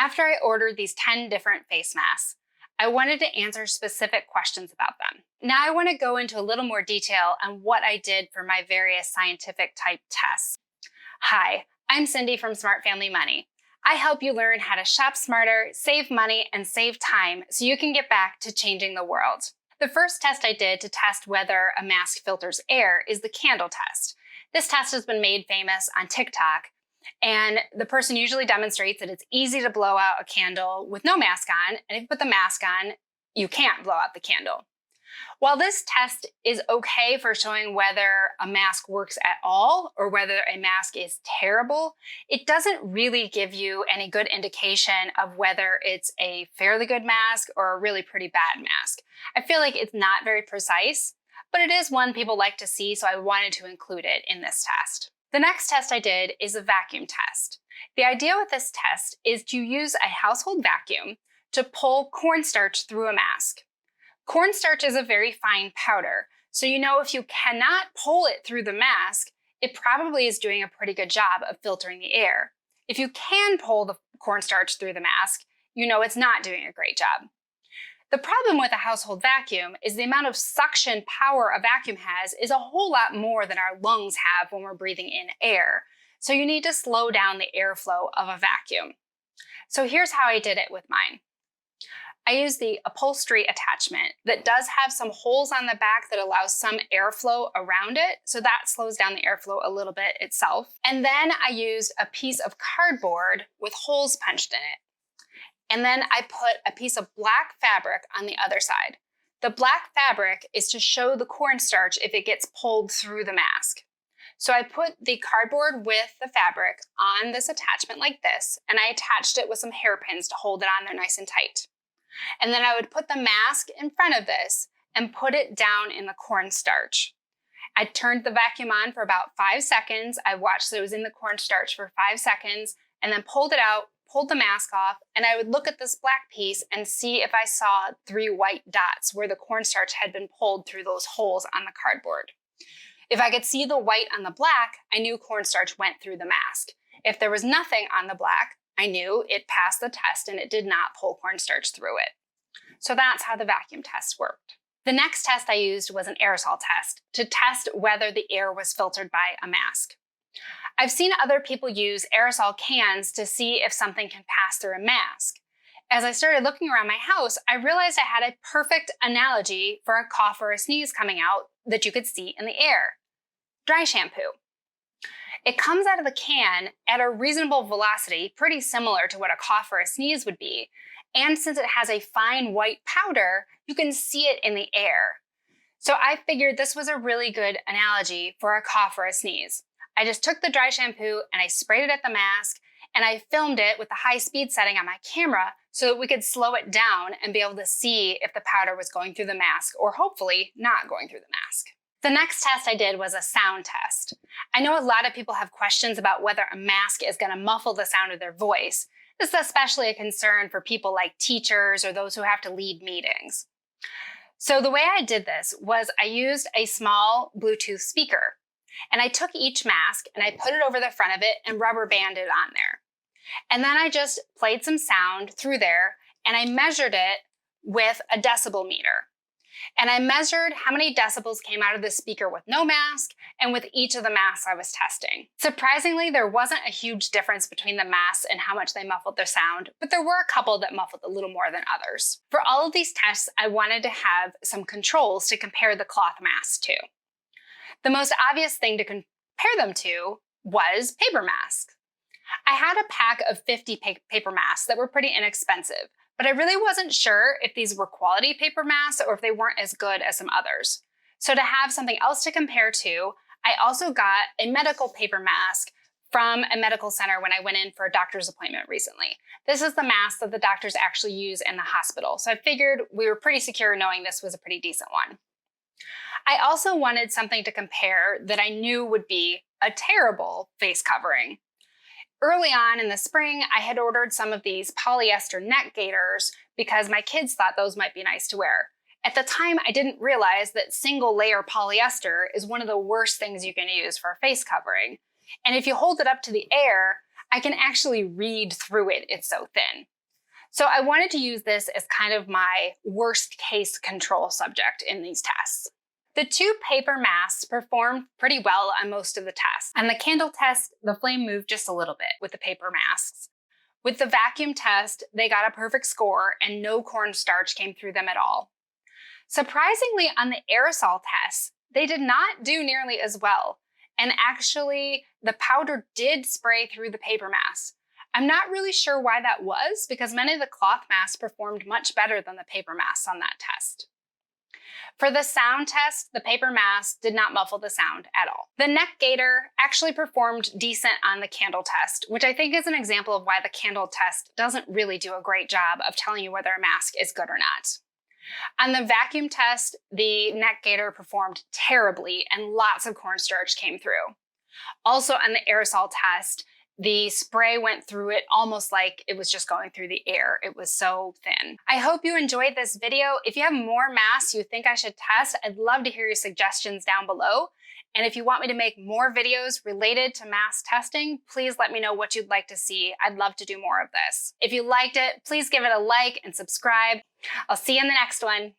After I ordered these 10 different face masks, I wanted to answer specific questions about them. Now I want to go into a little more detail on what I did for my various scientific type tests. Hi, I'm Cindy from Smart Family Money. I help you learn how to shop smarter, save money, and save time so you can get back to changing the world. The first test I did to test whether a mask filters air is the candle test. This test has been made famous on TikTok, and the person usually demonstrates that it's easy to blow out a candle with no mask on, and if you put the mask on, you can't blow out the candle. While this test is okay for showing whether a mask works at all or whether a mask is terrible, it doesn't really give you any good indication of whether it's a fairly good mask or a really pretty bad mask. I feel like it's not very precise, but it is one people like to see, so I wanted to include it in this test. The next test I did is a vacuum test. The idea with this test is to use a household vacuum to pull cornstarch through a mask. Cornstarch is a very fine powder, so you know if you cannot pull it through the mask, it probably is doing a pretty good job of filtering the air. If you can pull the cornstarch through the mask, you know it's not doing a great job. The problem with a household vacuum is the amount of suction power a vacuum has is a whole lot more than our lungs have when we're breathing in air. So you need to slow down the airflow of a vacuum. So here's how I did it with mine. I used the upholstery attachment that does have some holes on the back that allows some airflow around it, so that slows down the airflow a little bit itself. And then I used a piece of cardboard with holes punched in it. And then I put a piece of black fabric on the other side. The black fabric is to show the cornstarch if it gets pulled through the mask. So I put the cardboard with the fabric on this attachment like this, and I attached it with some hairpins to hold it on there nice and tight. And then I would put the mask in front of this and put it down in the cornstarch. I turned the vacuum on for about 5 seconds. I watched that it was in the cornstarch for 5 seconds and then pulled it out, pulled the mask off, and I would look at this black piece and see if I saw 3 white dots where the cornstarch had been pulled through those holes on the cardboard. If I could see the white on the black, I knew cornstarch went through the mask. If there was nothing on the black, I knew it passed the test and it did not pull cornstarch through it. So that's how the vacuum test worked. The next test I used was an aerosol test to test whether the air was filtered by a mask. I've seen other people use aerosol cans to see if something can pass through a mask. As I started looking around my house, I realized I had a perfect analogy for a cough or a sneeze coming out that you could see in the air. Dry shampoo. It comes out of the can at a reasonable velocity, pretty similar to what a cough or a sneeze would be. And since it has a fine white powder, you can see it in the air. So I figured this was a really good analogy for a cough or a sneeze. I just took the dry shampoo and I sprayed it at the mask, and I filmed it with the high speed setting on my camera so that we could slow it down and be able to see if the powder was going through the mask or hopefully not going through the mask. The next test I did was a sound test. I know a lot of people have questions about whether a mask is going to muffle the sound of their voice. This is especially a concern for people like teachers or those who have to lead meetings. So the way I did this was I used a small Bluetooth speaker, and I took each mask and I put it over the front of it and rubber banded on there. And then I just played some sound through there and I measured it with a decibel meter. And I measured how many decibels came out of the speaker with no mask and with each of the masks I was testing. Surprisingly, there wasn't a huge difference between the masks and how much they muffled their sound, but there were a couple that muffled a little more than others. For all of these tests, I wanted to have some controls to compare the cloth masks to. The most obvious thing to compare them to was paper masks. I had a pack of 50 paper masks that were pretty inexpensive, but I really wasn't sure if these were quality paper masks or if they weren't as good as some others. So to have something else to compare to, I also got a medical paper mask from a medical center when I went in for a doctor's appointment recently. This is the mask that the doctors actually use in the hospital, so I figured we were pretty secure knowing this was a pretty decent one. I also wanted something to compare that I knew would be a terrible face covering. Early on in the spring, I had ordered some of these polyester neck gaiters because my kids thought those might be nice to wear. At the time, I didn't realize that single layer polyester is one of the worst things you can use for a face covering. And if you hold it up to the air, I can actually read through it, it's so thin. So I wanted to use this as kind of my worst case control subject in these tests. The 2 paper masks performed pretty well on most of the tests. On the candle test, the flame moved just a little bit with the paper masks. With the vacuum test, they got a perfect score and no cornstarch came through them at all. Surprisingly, on the aerosol test, they did not do nearly as well. And actually, the powder did spray through the paper masks. I'm not really sure why that was, because many of the cloth masks performed much better than the paper masks on that test. For the sound test, the paper mask did not muffle the sound at all. The neck gaiter actually performed decent on the candle test, which I think is an example of why the candle test doesn't really do a great job of telling you whether a mask is good or not. On the vacuum test, the neck gaiter performed terribly and lots of cornstarch came through. Also on the aerosol test, the spray went through it almost like it was just going through the air. It was so thin. I hope you enjoyed this video. If you have more masks you think I should test, I'd love to hear your suggestions down below. And if you want me to make more videos related to mask testing, please let me know what you'd like to see. I'd love to do more of this. If you liked it, please give it a like and subscribe. I'll see you in the next one.